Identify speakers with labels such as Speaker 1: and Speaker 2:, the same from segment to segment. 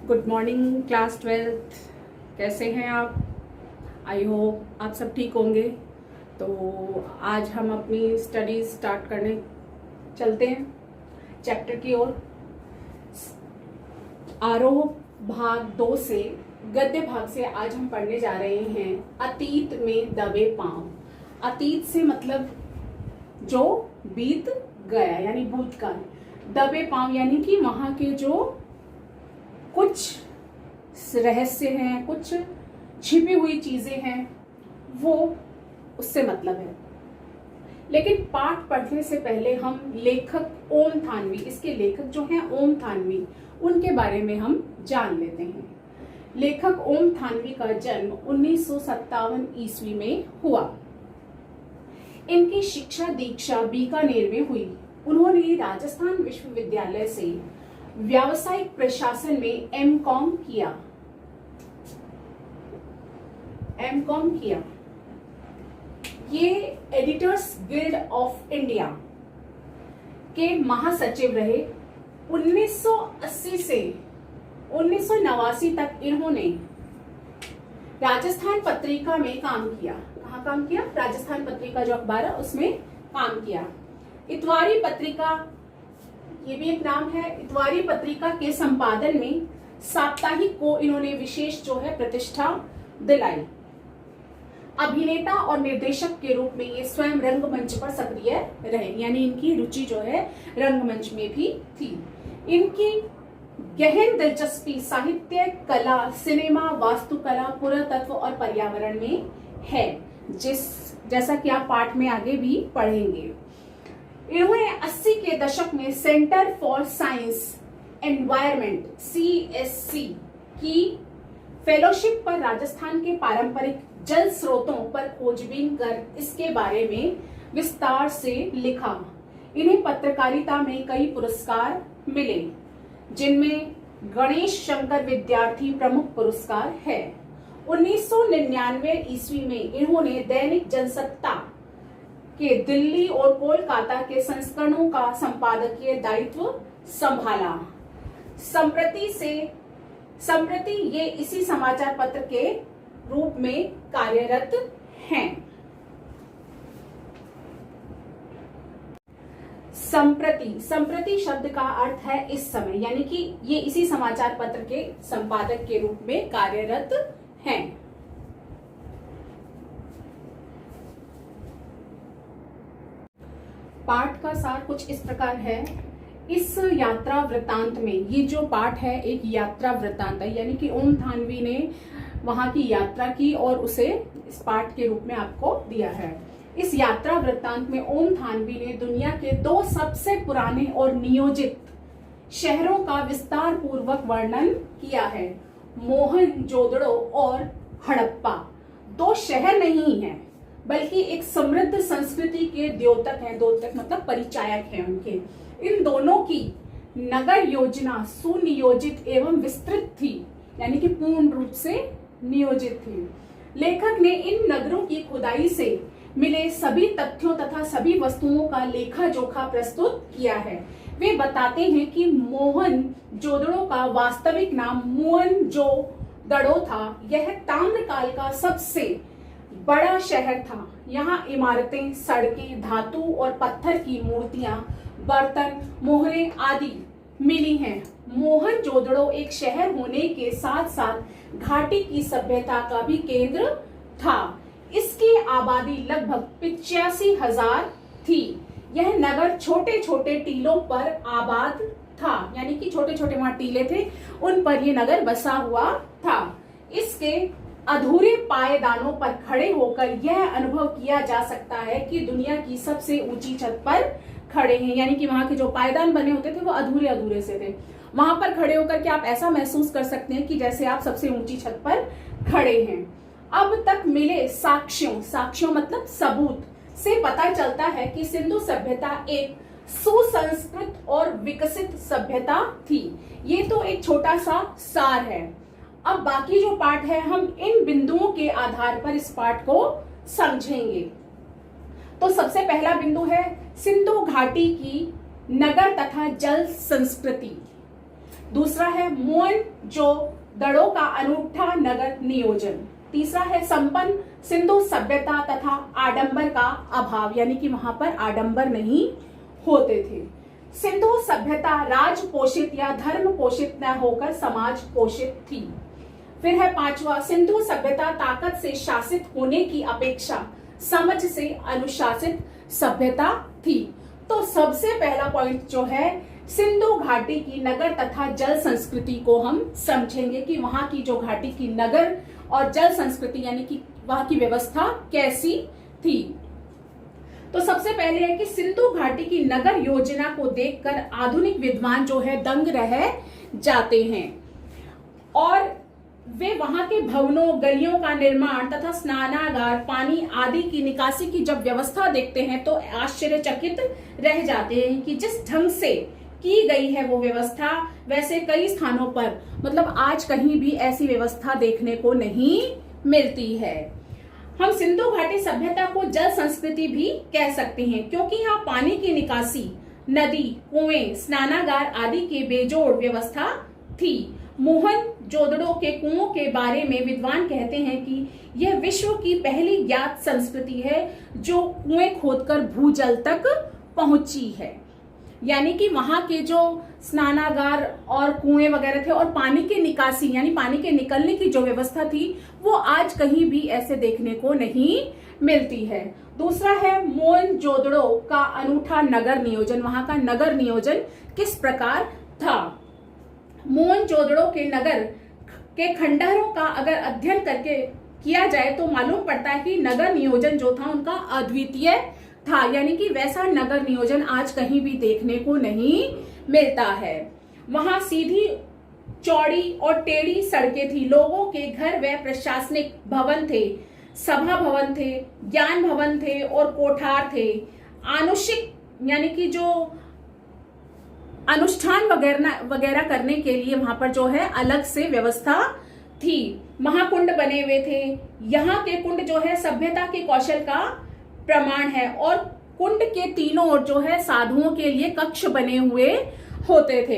Speaker 1: Good morning class 12th। कैसे हैं आप? आई होप आप सब ठीक होंगे। तो आज हम अपनी स्टडीज स्टार्ट करने चलते हैं चैप्टर की ओर। आरोह भाग 2 से गद्य भाग से आज हम पढ़ने जा रहे हैं अतीत में दबे पांव। अतीत से मतलब जो बीत गया यानी भूतकाल, दबे पांव यानी कि वहां के जो कुछ रहस्य हैं, कुछ छिपी हुई चीजें हैं, वो उससे मतलब है। लेकिन पाठ पढ़ने से पहले हम लेखक ओम थानवी, इसके लेखक जो हैं ओम थानवी, उनके बारे में हम जान लेते हैं। लेखक ओम थानवी का जन्म 1957 ईस्वी में हुआ। इनकी शिक्षा दीक्षा बीकानेर में हुई। उन्होंने राजस्थान विश्वविद्यालय से व्यावसायिक प्रशासन में एमकॉम किया। ये एडिटर्स गिल्ड ऑफ इंडिया के महासचिव रहे। 1980 से 1989 तक इन्होंने राजस्थान पत्रिका में काम किया। कहाँ काम किया? राजस्थान पत्रिका जो अखबार है उसमें काम किया। इतवारी पत्रिका, ये भी एक नाम है, इतवारी पत्रिका के संपादन में साप्ताहिक को इन्होंने विशेष जो है प्रतिष्ठा दिलाई। अभिनेता और निर्देशक के रूप में ये स्वयं रंगमंच पर सक्रिय रहे, यानी इनकी रुचि जो है रंगमंच में भी थी। इनकी गहन दिलचस्पी साहित्य, कला, सिनेमा, वास्तुकला, पुरातत्व और पर्यावरण में है, जैसा कि आप पाठ में आगे भी पढ़ेंगे। इन्होंने 80 के दशक में centre for science environment CSC की फेलोशिप पर राजस्थान के पारंपरिक जल स्रोतों पर खोजबीन कर इसके बारे में विस्तार से लिखा। इन्हें पत्रकारिता में कई पुरस्कार मिले, जिनमें गणेश शंकर विद्यार्थी प्रमुख पुरस्कार है। 1999 ईस्वी में इन्होंने दैनिक जनसत्ता के दिल्ली और कोलकाता के संस्करणों का संपादकीय दायित्व संभाला। संप्रति ये इसी समाचार पत्र के रूप में कार्यरत हैं। संप्रति शब्द का अर्थ है इस समय, यानी कि ये इसी समाचार पत्र के संपादक के रूप में कार्यरत हैं। पाठ का सार कुछ इस प्रकार है। इस यात्रा वृत्तांत में, ये जो पाठ है एक यात्रा वृत्तांत है, यानी कि ओम थानवी ने वहां की यात्रा की और उसे इस पाठ के रूप में आपको दिया है। इस यात्रा वृत्तांत में ओम थानवी ने दुनिया के 2 सबसे पुराने और नियोजित शहरों का विस्तार पूर्वक वर्णन किया है। मोहनजोदड़ो और हड़प्पा 2 शहर नहीं हैं, बल्कि एक समृद्ध संस्कृति के द्योतक हैं। द्योतक मतलब परिचायक हैं उनके। इन दोनों की नगर योजना सुनियोजित एवं विस्तृत थी, यानी कि पूर्ण रूप से नियोजित थी। लेखक ने इन नगरों की खुदाई से मिले सभी तथ्यों तथा सभी वस्तुओं का लेखा जोखा प्रस्तुत किया है। वे बताते हैं कि मोहनजोदड़ो का वास्तविक नाम मोहनजोदड़ो था। यह ताम्रकाल का सबसे बड़ा शहर था। यहाँ इमारतें, सड़कें, धातु और पत्थर की मूर्तियां, बर्तन, मोहरें आदि मिली हैं। मोहनजोदड़ो एक शहर होने के साथ साथ घाटी की सभ्यता का भी केंद्र था। इसकी आबादी लगभग 85,000 थी। यह नगर छोटे छोटे टीलों पर आबाद था, यानी कि छोटे छोटे वहां टीले थे, उन पर यह नगर बसा हुआ था। इसके अधूरे पायदानों पर खड़े होकर यह अनुभव किया जा सकता है कि दुनिया की सबसे ऊंची छत पर खड़े हैं, यानी कि वहां के जो पायदान बने होते थे वो अधूरे अधूरे से थे। वहां पर खड़े होकर के आप ऐसा महसूस कर सकते हैं कि जैसे आप सबसे ऊंची छत पर खड़े हैं। अब तक मिले साक्ष्यों मतलब सबूत से पता चलता है कि सिंधु सभ्यता एक सुसंस्कृत और विकसित सभ्यता थी। ये तो एक छोटा सा सार है। अब बाकी जो पाठ है हम इन बिंदुओं के आधार पर इस पाठ को समझेंगे। तो सबसे पहला बिंदु है सिंधु घाटी की नगर तथा जल संस्कृति। दूसरा है मोहनजोदड़ो का अनूठा नगर नियोजन। तीसरा है संपन्न सिंधु सभ्यता तथा आडंबर का अभाव, यानी कि वहां पर आडंबर नहीं होते थे। सिंधु सभ्यता राज पोषित या धर्म पोषित न होकर समाज पोषित थी। फिर है पांचवा, सिंधु सभ्यता ताकत से शासित होने की अपेक्षा समझ से अनुशासित सभ्यता थी। तो सबसे पहला पॉइंट जो है, सिंधु घाटी की नगर तथा जल संस्कृति को हम समझेंगे कि वहां की जो घाटी की नगर और जल संस्कृति यानी कि वहां की व्यवस्था कैसी थी। तो सबसे पहले है कि सिंधु घाटी की नगर योजना को देखकर आधुनिक विद्वान जो है दंग रह जाते हैं और वे वहां के भवनों, गलियों का निर्माण तथा स्नानागार, पानी आदि की निकासी की जब व्यवस्था देखते हैं तो आश्चर्यचकित रह जाते हैं कि जिस ढंग से की गई है वो व्यवस्था, वैसे कई स्थानों पर मतलब आज कहीं भी ऐसी व्यवस्था देखने को नहीं मिलती है। हम सिंधु घाटी सभ्यता को जल संस्कृति भी कह सकते हैं क्योंकि यहाँ पानी की निकासी, नदी, कुएं, स्नानागार आदि के बेजोड़ व्यवस्था थी। मोहनजोदड़ो के कुओं के बारे में विद्वान कहते हैं कि यह विश्व की पहली ज्ञात संस्कृति है जो कुएं खोदकर भूजल तक पहुंची है। यानी कि वहां के जो स्नानागार और कुएं वगैरह थे और पानी की निकासी यानी पानी के निकलने की जो व्यवस्था थी वो आज कहीं भी ऐसे देखने को नहीं मिलती है। दूसरा है मोहनजोदड़ो का अनूठा नगर नियोजन। वहां का नगर नियोजन किस प्रकार था? मोहनजोदड़ो के नगर के खंडहरों का अगर अध्ययन करके किया जाए तो मालूम पड़ता है कि नगर नियोजन जो था उनका अद्वितीय था, यानी कि वैसा नगर नियोजन आज कहीं भी देखने को नहीं मिलता है। वहां सीधी, चौड़ी और टेढ़ी सड़कें थी। लोगों के घर व प्रशासनिक भवन थे, सभा भवन थे, ज्ञान भवन थे और कोठार थे। आनुषिक यानी कि जो अनुष्ठान वगैरह करने के लिए वहां पर जो है अलग से व्यवस्था थी। महाकुंड बने हुए थे। यहाँ के कुंड जो है सभ्यता के कौशल का प्रमाण है और कुंड के तीनों ओर जो है साधुओं के लिए कक्ष बने हुए होते थे।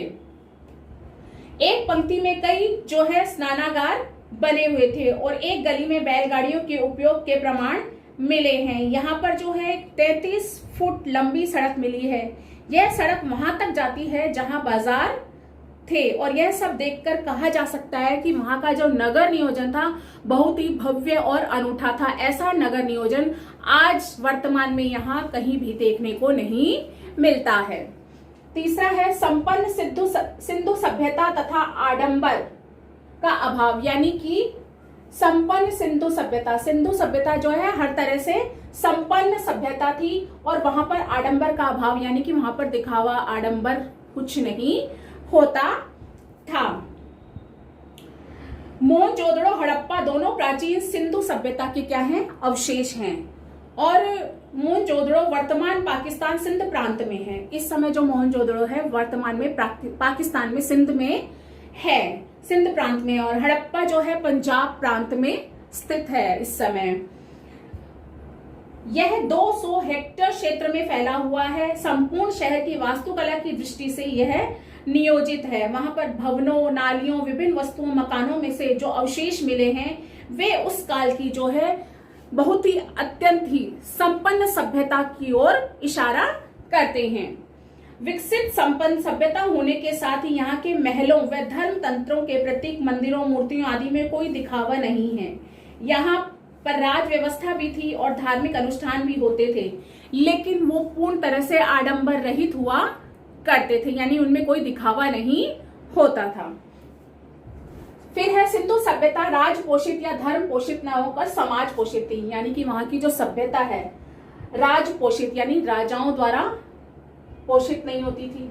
Speaker 1: एक पंक्ति में कई जो है स्नानागार बने हुए थे और एक गली में बैलगाड़ियों के उपयोग के प्रमाण मिले हैं। यहाँ पर जो है 33 फुट लंबी सड़क मिली है। यह सड़क वहां तक जाती है जहां बाजार थे और यह सब देखकर कहा जा सकता है कि वहां का जो नगर नियोजन था बहुत ही भव्य और अनूठा था। ऐसा नगर नियोजन आज वर्तमान में यहाँ कहीं भी देखने को नहीं मिलता है। तीसरा है संपन्न सिंधु सभ्यता तथा आडंबर का अभाव, यानी कि संपन्न सिंधु सभ्यता जो है हर तरह से संपन्न सभ्यता थी और वहां पर आडंबर का अभाव, यानी कि वहां पर दिखावा, आडंबर कुछ नहीं होता था। मोहनजोदड़ो, हड़प्पा दोनों प्राचीन सिंधु सभ्यता के क्या हैं? अवशेष हैं और मोहनजोदड़ो वर्तमान पाकिस्तान सिंध प्रांत में है। इस समय जो मोहनजोदड़ो है वर्तमान में पाकिस्तान में सिंध में है, सिंध प्रांत में, और हड़प्पा जो है पंजाब प्रांत में स्थित है इस समय। यह 200 हेक्टेयर क्षेत्र में फैला हुआ है। संपूर्ण शहर की वास्तुकला की दृष्टि से यह नियोजित है। वहां पर भवनों, नालियों, विभिन्न वस्तुओं, मकानों में से जो अवशेष मिले हैं वे उस काल की जो है बहुत ही अत्यंत ही संपन्न सभ्यता की ओर इशारा करते हैं। विकसित संपन्न सभ्यता होने के साथ ही यहाँ के महलों व धर्म तंत्रों के प्रतीक, मंदिरों, मूर्तियों आदि में कोई दिखावा नहीं है। यहाँ पर राज व्यवस्था भी थी और धार्मिक अनुष्ठान भी होते थे, लेकिन वो पूर्ण तरह से आडंबर रहित हुआ करते थे, यानी उनमें कोई दिखावा नहीं होता था। फिर है सिंधु सभ्यता राज पोषित या धर्म पोषित न होकर समाज पोषित थी, यानी कि वहां की जो सभ्यता है राज पोषित यानी राजाओं द्वारा पोषित नहीं होती थी,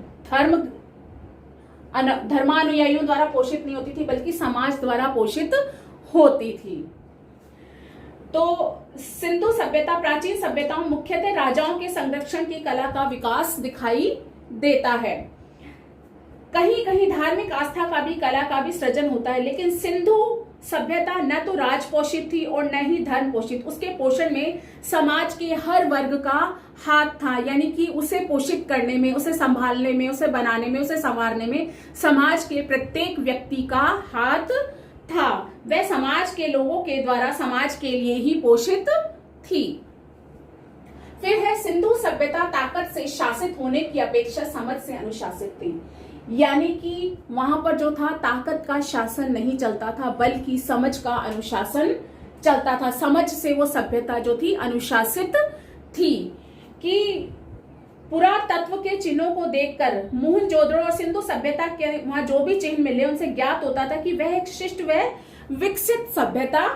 Speaker 1: धर्मानुयायियों द्वारा पोषित नहीं होती थी, बल्कि समाज द्वारा पोषित होती थी। तो सिंधु सभ्यता प्राचीन सभ्यताओं मुख्यतः राजाओं के संरक्षण की कला का विकास दिखाई देता है। कहीं कहीं धार्मिक आस्था का भी, कला का भी सृजन होता है, लेकिन सिंधु सभ्यता न तो राज पोषित थी और न ही धर्म पोषित। उसके पोषण में समाज के हर वर्ग का हाथ था, यानी कि उसे पोषित करने में, उसे संभालने में, उसे बनाने में, उसे संवारने में समाज के प्रत्येक व्यक्ति का हाथ था। वह समाज के लोगों के द्वारा समाज के लिए ही पोषित थी। फिर है सिंधु सभ्यता ताकत से शासित होने की अपेक्षा समझ से अनुशासित थी, यानी कि वहां पर जो था ताकत का शासन नहीं चलता था बल्कि समझ का अनुशासन चलता था। समझ से वो सभ्यता जो थी अनुशासित थी कि पुरातत्व के चिन्हों को देखकर मोहनजोदड़ो और सिंधु सभ्यता के वहां जो भी चिन्ह मिले उनसे ज्ञात होता था कि वह एक शिष्ट व विकसित सभ्यता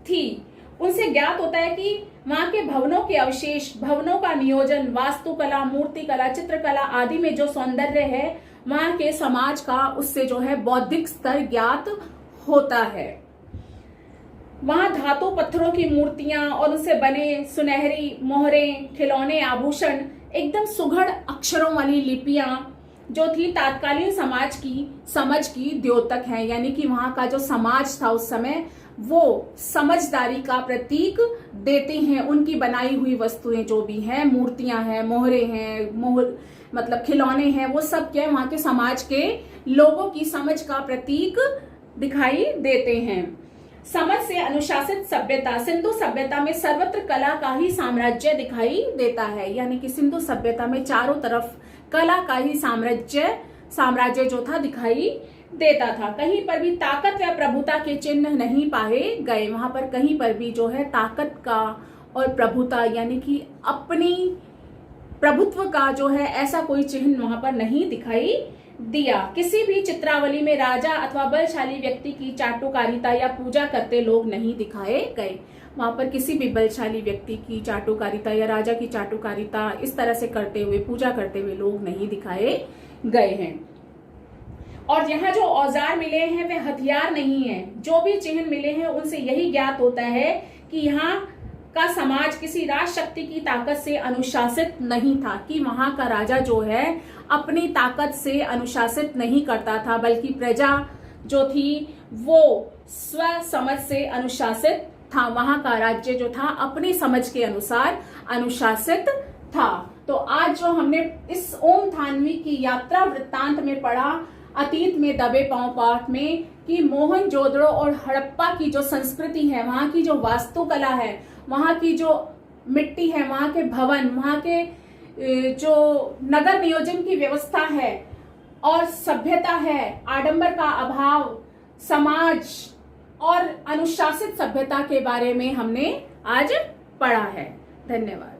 Speaker 1: थी। उनसे ज्ञात होता है कि वहां के भवनों के अवशेष, भवनों का नियोजन, वास्तुकला, मूर्तिकला, चित्रकला आदि में जो सौंदर्य है वहां के समाज का, उससे जो है बौद्धिक स्तर ज्ञात होता है। वहां धातु पत्थरों की मूर्तियां और उनसे बने सुनहरी मोहरे, खिलौने, आभूषण, एकदम सुघड़ अक्षरों वाली लिपियां जो थी तात्कालीन समाज की समझ की द्योतक है, यानी कि वहां का जो समाज था उस समय वो समझदारी का प्रतीक देते हैं। उनकी बनाई हुई वस्तुएं जो भी हैं, मूर्तियां हैं, मोहरे हैं, मतलब खिलौने हैं, वो सब क्या है वहां के समाज के लोगों की समझ का प्रतीक दिखाई देते हैं। समझ से अनुशासित सभ्यता, सिंधु सभ्यता में सर्वत्र कला का ही साम्राज्य दिखाई देता है, यानी कि सिंधु सभ्यता में चारों तरफ कला का ही साम्राज्य जो था दिखाई देता था। कहीं पर भी ताकत या प्रभुता के चिन्ह नहीं पाए गए। वहां पर कहीं पर भी जो है ताकत का और प्रभुता यानी कि अपनी प्रभुत्व का जो है ऐसा कोई चिन्ह वहां पर नहीं दिखाई दिया। किसी भी चित्रावली में राजा अथवा बलशाली व्यक्ति की चाटुकारिता या पूजा करते लोग नहीं दिखाए गए। वहां पर किसी भी बलशाली व्यक्ति की चाटुकारिता या राजा की चाटुकारिता इस तरह से करते हुए, पूजा करते हुए लोग नहीं दिखाए गए हैं। और यहाँ जो औजार मिले हैं वे हथियार नहीं है। जो भी चिन्ह मिले हैं उनसे यही ज्ञात होता है कि यहाँ का समाज किसी राज शक्ति की ताकत से अनुशासित नहीं था, कि वहां का राजा जो है अपनी ताकत से अनुशासित नहीं करता था, बल्कि प्रजा जो थी वो स्व समझ से अनुशासित था। वहां का राज्य जो था अपनी समझ के अनुसार अनुशासित था। तो आज जो हमने इस ओम थानवी की यात्रा वृत्तांत में पढ़ा, अतीत में दबे पांव पाठ में, कि मोहनजोदड़ो और हड़प्पा की जो संस्कृति है, वहां की जो वास्तुकला है, वहां की जो मिट्टी है, वहां के भवन, वहां के जो नगर नियोजन की व्यवस्था है और सभ्यता है, आडंबर का अभाव, समाज और अनुशासित सभ्यता के बारे में हमने आज पढ़ा है। धन्यवाद।